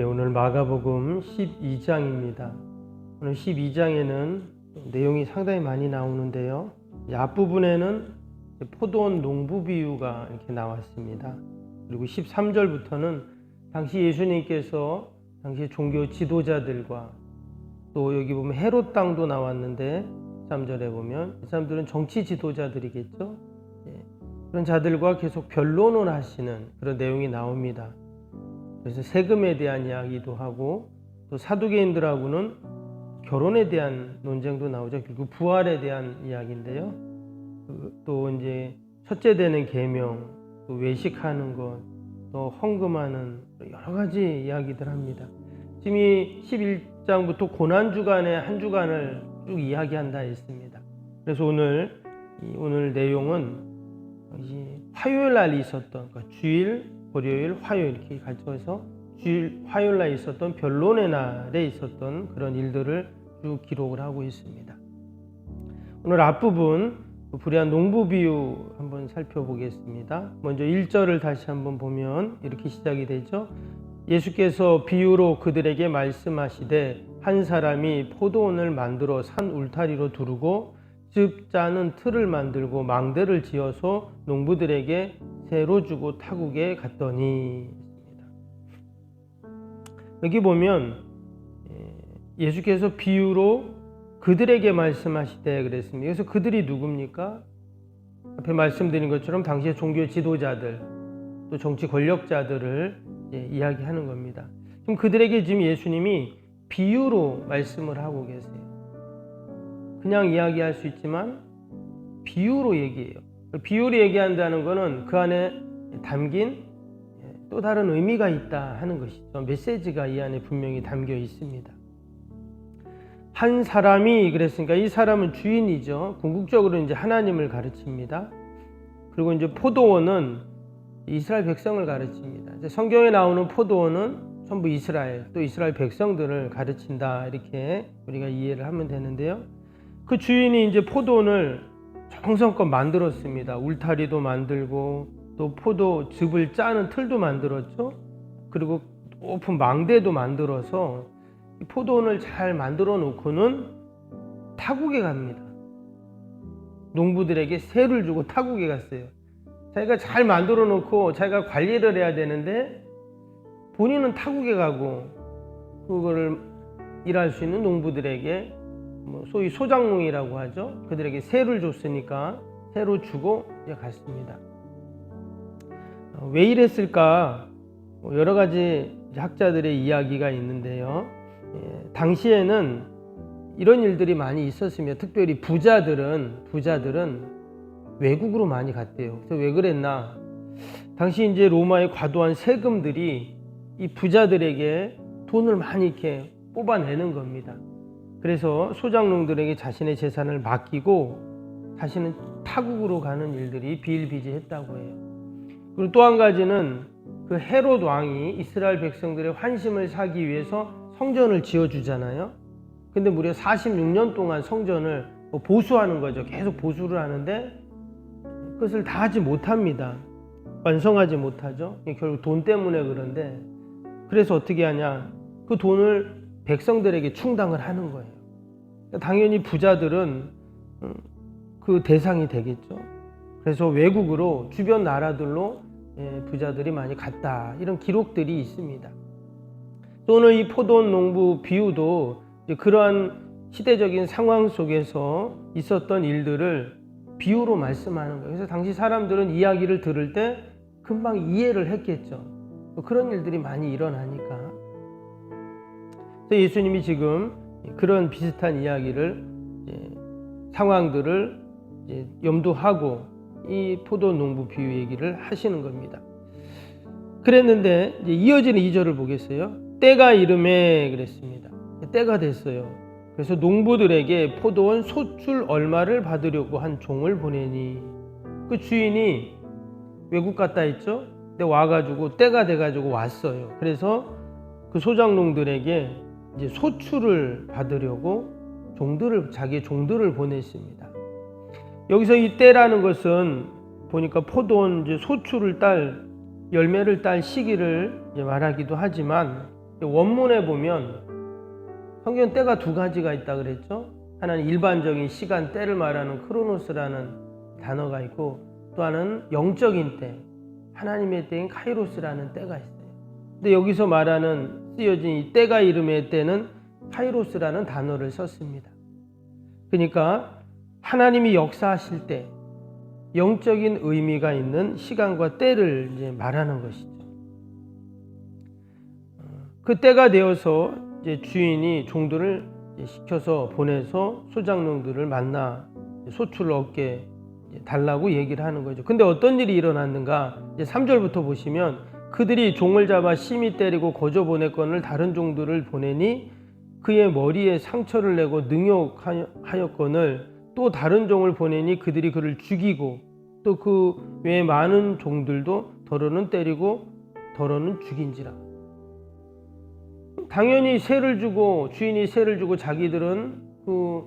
오늘 마가복음 12장입니다. 오늘 12장에는 내용이 상당히 많이 나오는데요. 앞부분에는 포도원 농부 비유가 이렇게 나왔습니다. 그리고 13절부터는 당시 예수님께서 당시 종교 지도자들과 또 여기 보면 헤롯 땅도 나왔는데 13절에 보면 이 사람들은 정치 지도자들이겠죠. 그런 자들과 계속 변론을 하시는 그런 내용이 나옵니다. 그래서 세금에 대한 이야기도 하고 또 사두개인들하고는 결혼에 대한 논쟁도 나오죠. 그리고 부활에 대한 이야기인데요. 또 이제 첫째 되는 계명, 또 외식하는 것, 또 헌금하는 여러 가지 이야기들 합니다. 지금 이 11장부터 고난 주간의 한 주간을 쭉 이야기한다 했습니다. 그래서 오늘 내용은 화요일 날 있었던 그러니까 주일, 월요일, 화요일 이렇게 가져서 주일, 화요일 날 있었던 변론의 날에 있었던 그런 일들을 쭉 기록을 하고 있습니다. 오늘 앞부분 불의한 농부 비유 한번 살펴보겠습니다. 먼저 1절을 다시 한번 보면 이렇게 시작이 되죠. 예수께서 비유로 그들에게 말씀하시되 한 사람이 포도원을 만들어 산 울타리로 두르고 즙 짜는 틀을 만들고 망대를 지어서 농부들에게 새로 주고 타국에 갔더니. 여기 보면 예수께서 비유로 그들에게 말씀하시되 그랬습니다. 그래서 그들이 누굽니까? 앞에 말씀드린 것처럼 당시의 종교 지도자들 또 정치 권력자들을 이야기하는 겁니다. 지금 그들에게 지금 예수님이 비유로 말씀을 하고 계세요. 그냥 이야기할 수 있지만 비유로 얘기해요. 비유로 얘기한다는 것은 그 안에 담긴 또 다른 의미가 있다 하는 것이죠. 메시지가 이 안에 분명히 담겨 있습니다. 한 사람이 그랬으니까 이 사람은 주인이죠. 궁극적으로 이제 하나님을 가르칩니다. 그리고 이제 포도원은 이스라엘 백성을 가르칩니다. 성경에 나오는 포도원은 전부 이스라엘, 또 이스라엘 백성들을 가르친다 이렇게 우리가 이해를 하면 되는데요. 그 주인이 이제 포도원을 정성껏 만들었습니다. 울타리도 만들고 또 포도즙을 짜는 틀도 만들었죠. 그리고 높은 망대도 만들어서 포도원을 잘 만들어 놓고는 타국에 갑니다. 농부들에게 세를 주고 타국에 갔어요. 자기가 잘 만들어 놓고 자기가 관리를 해야 되는데 본인은 타국에 가고 그거를 일할 수 있는 농부들에게 소위 소장농이라고 하죠. 그들에게 세를 줬으니까 세로 주고 이제 갔습니다. 왜 이랬을까? 여러 가지 학자들의 이야기가 있는데요. 당시에는 이런 일들이 많이 있었으며 특별히 부자들은 외국으로 많이 갔대요. 그래서 왜 그랬나? 당시 이제 로마의 과도한 세금들이 이 부자들에게 돈을 많이 이렇게 뽑아내는 겁니다. 그래서 소장농들에게 자신의 재산을 맡기고 자신은 타국으로 가는 일들이 비일비재했다고 해요. 그리고 또 한 가지는 그 헤롯 왕이 이스라엘 백성들의 환심을 사기 위해서 성전을 지어주잖아요. 근데 무려 46년 동안 성전을 보수하는 거죠. 계속 보수를 하는데 그것을 다 하지 못합니다. 완성하지 못하죠. 결국 돈 때문에 그런데 그래서 어떻게 하냐? 그 돈을 백성들에게 충당을 하는 거예요. 당연히 부자들은 그 대상이 되겠죠. 그래서 외국으로 주변 나라들로 부자들이 많이 갔다 이런 기록들이 있습니다. 또 오늘 이 포도원 농부 비유도 그러한 시대적인 상황 속에서 있었던 일들을 비유로 말씀하는 거예요. 그래서 당시 사람들은 이야기를 들을 때 금방 이해를 했겠죠. 그런 일들이 많이 일어나니까. 그래서 예수님이 지금 그런 비슷한 이야기를 상황들을 염두하고 이 포도 농부 비유 얘기를 하시는 겁니다. 그랬는데 이어지는 2절을 보겠어요. 때가 이름에 그랬습니다. 때가 됐어요. 그래서 농부들에게 포도원 소출 얼마를 받으려고 한 종을 보내니 그 주인이 외국 갔다 했죠. 근데 와가지고 때가 돼가지고 왔어요. 그래서 그 소장농들에게 이제 소출을 받으려고 자기의 종들을 보냈습니다. 여기서 이 때라는 것은 보니까 포도원 이제 소출을 열매를 딸 시기를 말하기도 하지만 원문에 보면 성경 때가 두 가지가 있다 그랬죠. 하나는 일반적인 시간 때를 말하는 크로노스라는 단어가 있고, 또 하나는 영적인 때, 하나님의 때인 카이로스라는 때가 있어요. 근데 여기서 쓰여진 이 때가 이름의 때는 카이로스라는 단어를 썼습니다. 그러니까 하나님이 역사하실 때 영적인 의미가 있는 시간과 때를 이제 말하는 것이죠. 그 때가 되어서 이제 주인이 종들을 시켜서 보내서 소작농들을 만나 소출을 얻게 달라고 얘기를 하는 거죠. 근데 어떤 일이 일어났는가? 이제 3절부터 보시면 그들이 종을 잡아 심히 때리고 거저 보냈거늘 다른 종들을 보내니 그의 머리에 상처를 내고 능욕하였거늘 또 다른 종을 보내니 그들이 그를 죽이고 또 그 외에 많은 종들도 더러는 때리고 더러는 죽인지라. 당연히 주인이 세를 주고 자기들은 그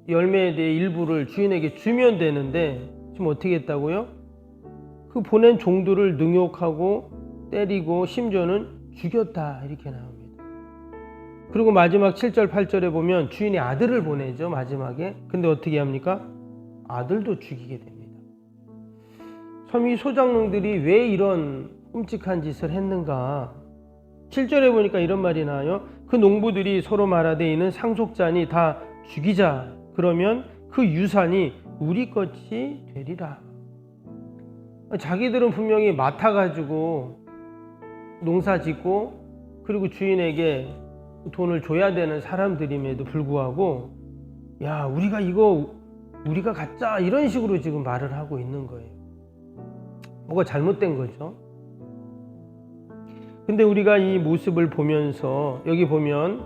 열매에 대해 일부를 주인에게 주면 되는데 지금 어떻게 했다고요? 그 보낸 종들을 능욕하고 때리고 심지어는 죽였다 이렇게 나옵니다. 그리고 마지막 7절 8절에 보면 주인이 아들을 보내죠. 마지막에. 근데 어떻게 합니까? 아들도 죽이게 됩니다. 참 이 소작농들이 왜 이런 끔찍한 짓을 했는가? 7절에 보니까 이런 말이 나와요. 그 농부들이 서로 말하되 이는 상속자니 다 죽이자. 그러면 그 유산이 우리 것이 되리라. 자기들은 분명히 맡아가지고 농사 짓고 그리고 주인에게 돈을 줘야 되는 사람들임에도 불구하고 야, 우리가 갖자 이런 식으로 지금 말을 하고 있는 거예요. 뭐가 잘못된 거죠. 근데 우리가 이 모습을 보면서 여기 보면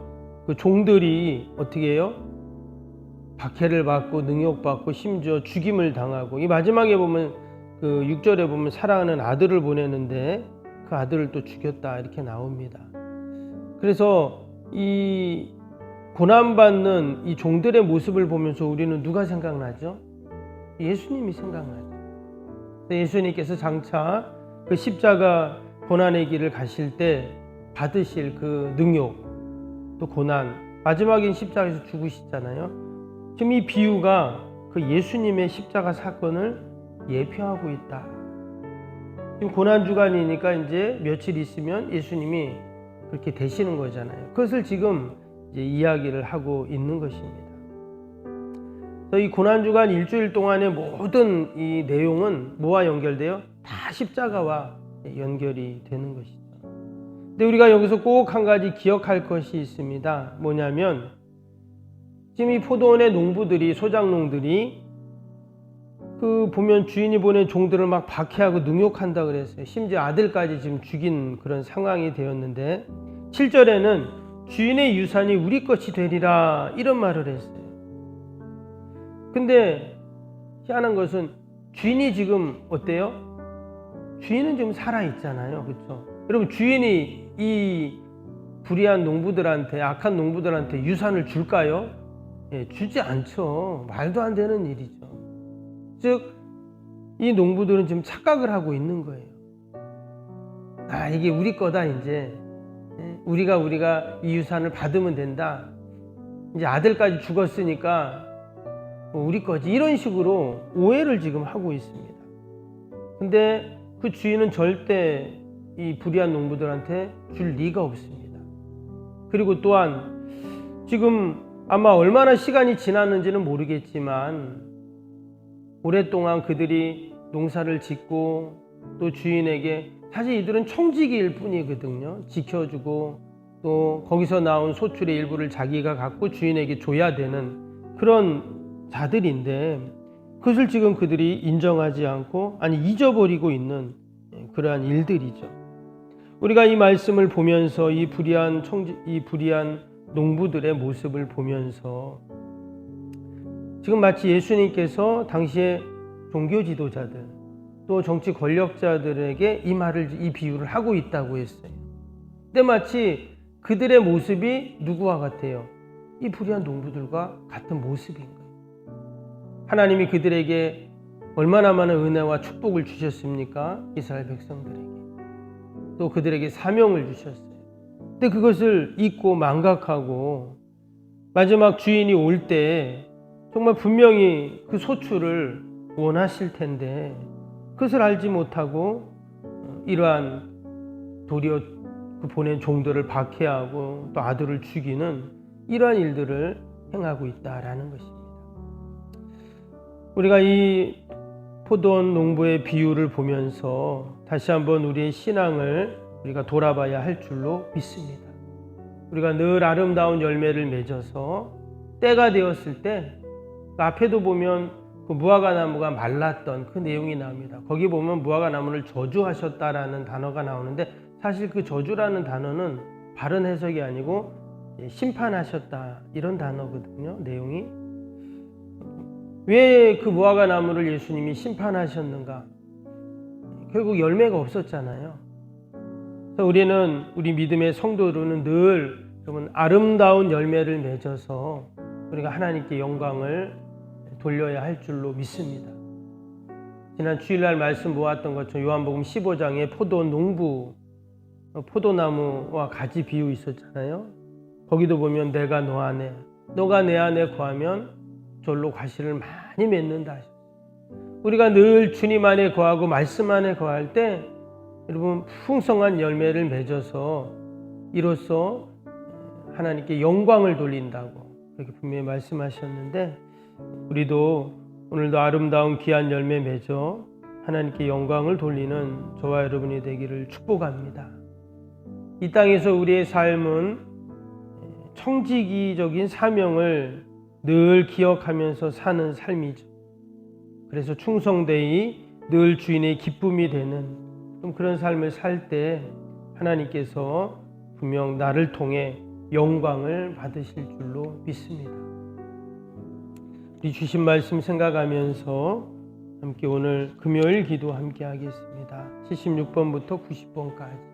그 종들이 어떻게 해요? 박해를 받고 능욕받고 심지어 죽임을 당하고, 이 마지막에 보면 그 6절에 보면 사랑하는 아들을 보내는데 그 아들을 또 죽였다 이렇게 나옵니다. 그래서 이 고난받는 이 종들의 모습을 보면서 우리는 누가 생각나죠? 예수님이 생각나죠. 예수님께서 장차 그 십자가 고난의 길을 가실 때 받으실 그 능욕 또 고난, 마지막엔 십자가에서 죽으시잖아요. 지금 이 비유가 그 예수님의 십자가 사건을 예표하고 있다. 지금 고난주간이니까 이제 며칠 있으면 예수님이 그렇게 되시는 거잖아요. 그것을 지금 이제 이야기를 하고 있는 것입니다. 이 고난주간 일주일 동안의 모든 이 내용은 뭐와 연결돼요? 다 십자가와 연결이 되는 것이죠. 근데 우리가 여기서 꼭 한 가지 기억할 것이 있습니다. 뭐냐면 지금 이 포도원의 농부들이, 소작농들이 그 보면 주인이 보낸 종들을 막 박해하고 능욕한다 그랬어요. 심지어 아들까지 지금 죽인 그런 상황이 되었는데 7절에는 주인의 유산이 우리 것이 되리라 이런 말을 했어요. 근데 희한한 것은 주인이 지금 어때요? 주인은 지금 살아있잖아요. 그렇죠? 여러분, 주인이 이 불의한 농부들한테, 악한 농부들한테 유산을 줄까요? 예, 주지 않죠. 말도 안 되는 일이죠. 즉, 이 농부들은 지금 착각을 하고 있는 거예요. 아, 이게 우리 거다, 이제. 우리가 이 유산을 받으면 된다. 이제 아들까지 죽었으니까 우리 거지. 이런 식으로 오해를 지금 하고 있습니다. 근데 그 주인은 절대 이 불의한 농부들한테 줄 리가 없습니다. 그리고 또한 지금 아마 얼마나 시간이 지났는지는 모르겠지만 오랫동안 그들이 농사를 짓고 또 주인에게, 사실 이들은 청지기일 뿐이거든요. 지켜주고 또 거기서 나온 소출의 일부를 자기가 갖고 주인에게 줘야 되는 그런 자들인데 그것을 지금 그들이 인정하지 않고 잊어버리고 있는 그러한 일들이죠. 우리가 이 말씀을 보면서 이 불의한 농부들의 모습을 보면서 지금 마치 예수님께서 당시의 종교 지도자들 또 정치 권력자들에게 이 비유를 하고 있다고 했어요. 근데 마치 그들의 모습이 누구와 같아요? 이 불의한 농부들과 같은 모습인 거예요. 하나님이 그들에게 얼마나 많은 은혜와 축복을 주셨습니까? 이스라엘 백성들에게. 또 그들에게 사명을 주셨어요. 근데 그것을 잊고 망각하고 마지막 주인이 올 때 정말 분명히 그 소출을 원하실 텐데 그것을 알지 못하고 이러한 도리어 그 보낸 종들을 박해하고 또 아들을 죽이는 이러한 일들을 행하고 있다라는 것입니다. 우리가 이 포도원 농부의 비유를 보면서 다시 한번 우리의 신앙을 우리가 돌아봐야 할 줄로 믿습니다. 우리가 늘 아름다운 열매를 맺어서 때가 되었을 때 그 앞에도 보면 그 무화과 나무가 말랐던 그 내용이 나옵니다. 거기 보면 무화과 나무를 저주하셨다라는 단어가 나오는데 사실 그 저주라는 단어는 바른 해석이 아니고 심판하셨다 이런 단어거든요. 내용이. 왜 그 무화과 나무를 예수님이 심판하셨는가? 결국 열매가 없었잖아요. 그래서 우리는 우리 믿음의 성도로는 늘 아름다운 열매를 맺어서 우리가 하나님께 영광을 돌려야 할 줄로 믿습니다. 지난 주일날 말씀 보았던 것처럼 요한복음 15장에 포도원 농부, 포도나무와 가지 비유 있었잖아요. 거기도 보면 내가 너 안에, 너가 내 안에 거하면 절로 과실을 많이 맺는다. 우리가 늘 주님 안에 거하고 말씀 안에 거할 때 여러분 풍성한 열매를 맺어서 이로써 하나님께 영광을 돌린다고 그렇게 분명히 말씀하셨는데 우리도 오늘도 아름다운 귀한 열매 맺어 하나님께 영광을 돌리는 저와 여러분이 되기를 축복합니다. 이 땅에서 우리의 삶은 청지기적인 사명을 늘 기억하면서 사는 삶이죠. 그래서 충성되이 늘 주인의 기쁨이 되는 그런 삶을 살 때 하나님께서 분명 나를 통해 영광을 받으실 줄로 믿습니다. 우리 주신 말씀 생각하면서 함께 오늘 금요일 기도 함께 하겠습니다. 76번부터 90번까지.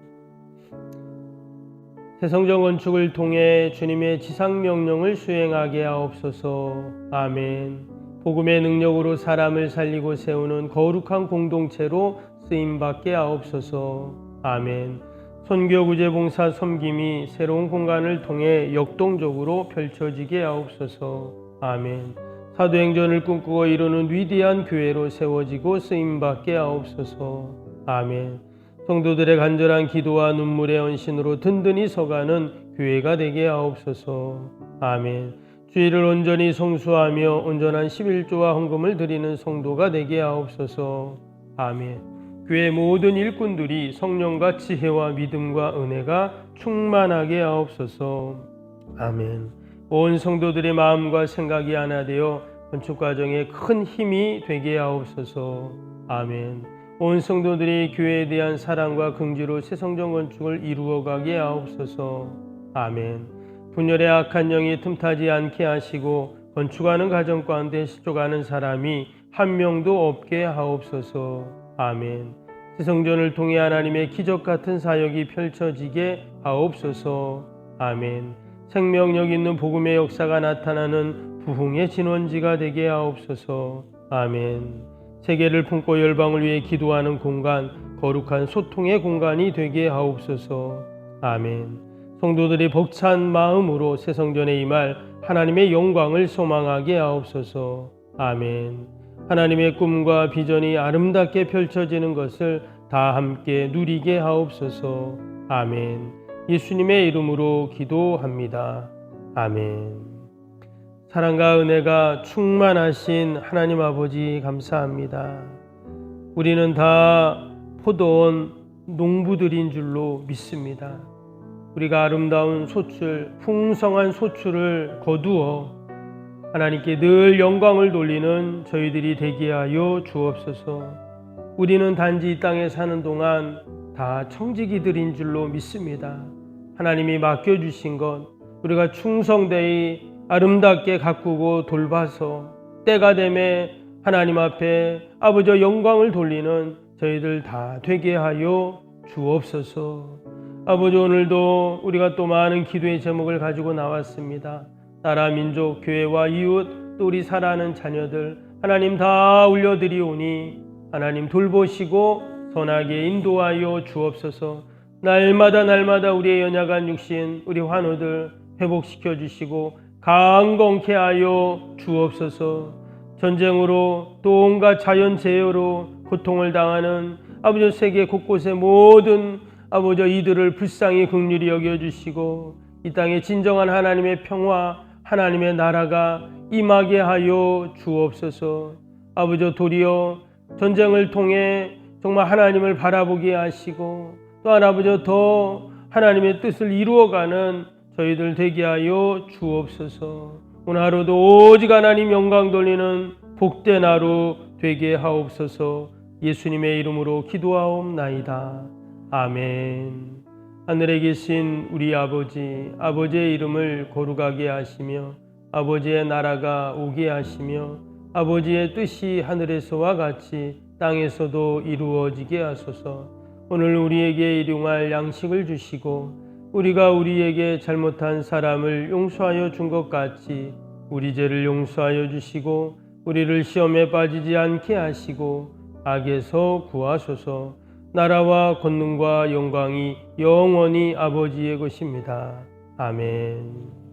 새성전 건축을 통해 주님의 지상명령을 수행하게 하옵소서. 아멘. 복음의 능력으로 사람을 살리고 세우는 거룩한 공동체로 쓰임받게 하옵소서. 아멘. 선교구제봉사 섬김이 새로운 공간을 통해 역동적으로 펼쳐지게 하옵소서. 아멘. 사도행전을 꿈꾸고 이루는 위대한 교회로 세워지고 쓰임받게 하옵소서. 아멘. 성도들의 간절한 기도와 눈물의 헌신으로 든든히 서가는 교회가 되게 하옵소서. 아멘. 주의를 온전히 성수하며 온전한 11조와 헌금을 드리는 성도가 되게 하옵소서. 아멘. 교회 모든 일꾼들이 성령과 지혜와 믿음과 은혜가 충만하게 하옵소서. 아멘. 온 성도들의 마음과 생각이 하나 되어 건축 과정에 큰 힘이 되게 하옵소서. 아멘. 온 성도들이 교회에 대한 사랑과 긍지로 새성전 건축을 이루어가게 하옵소서. 아멘. 분열의 악한 영이 틈타지 않게 하시고 건축하는 가정 가운데 실족하는 사람이 한 명도 없게 하옵소서. 아멘. 새성전을 통해 하나님의 기적 같은 사역이 펼쳐지게 하옵소서. 아멘. 생명력 있는 복음의 역사가 나타나는 부흥의 진원지가 되게 하옵소서. 아멘. 세계를 품고 열방을 위해 기도하는 공간, 거룩한 소통의 공간이 되게 하옵소서. 아멘. 성도들이 벅찬 마음으로 새성전에 임할 하나님의 영광을 소망하게 하옵소서. 아멘. 하나님의 꿈과 비전이 아름답게 펼쳐지는 것을 다 함께 누리게 하옵소서. 아멘. 예수님의 이름으로 기도합니다. 아멘. 사랑과 은혜가 충만하신 하나님 아버지 감사합니다. 우리는 다 포도원 농부들인 줄로 믿습니다. 우리가 아름다운 소출, 풍성한 소출을 거두어 하나님께 늘 영광을 돌리는 저희들이 되게 하여 주옵소서. 우리는 단지 이 땅에 사는 동안 다 청지기들인 줄로 믿습니다. 하나님이 맡겨주신 것 우리가 충성되이 아름답게 가꾸고 돌봐서 때가 되매 하나님 앞에 아버지 영광을 돌리는 저희들 다 되게 하여 주옵소서. 아버지 오늘도 우리가 또 많은 기도의 제목을 가지고 나왔습니다. 나라, 민족, 교회와 이웃, 또 우리 사랑하는 자녀들 하나님 다 올려드리오니 하나님 돌보시고 선하게 인도하여 주옵소서. 날마다 우리의 연약한 육신, 우리 환우들 회복시켜 주시고 강건케 하여 주옵소서. 전쟁으로 또 온갖 자연재해로 고통을 당하는 아버지 세계 곳곳의 모든 아버지 이들을 불쌍히 긍휼히 여겨주시고 이 땅에 진정한 하나님의 평화, 하나님의 나라가 임하게 하여 주옵소서. 아버지 도리어 전쟁을 통해 정말 하나님을 바라보게 하시고 또한 아버지 더 하나님의 뜻을 이루어가는 저희들 되게 하여 주옵소서. 오늘 하루도 오직 하나님 영광 돌리는 복된 하루 되게 하옵소서. 예수님의 이름으로 기도하옵나이다. 아멘. 하늘에 계신 우리 아버지, 아버지의 이름을 거룩하게 하시며 아버지의 나라가 오게 하시며 아버지의 뜻이 하늘에서와 같이 땅에서도 이루어지게 하소서. 오늘 우리에게 일용할 양식을 주시고 우리가 우리에게 잘못한 사람을 용서하여 준 것 같이 우리 죄를 용서하여 주시고 우리를 시험에 빠지지 않게 하시고 악에서 구하소서. 나라와 권능과 영광이 영원히 아버지의 것입니다. 아멘.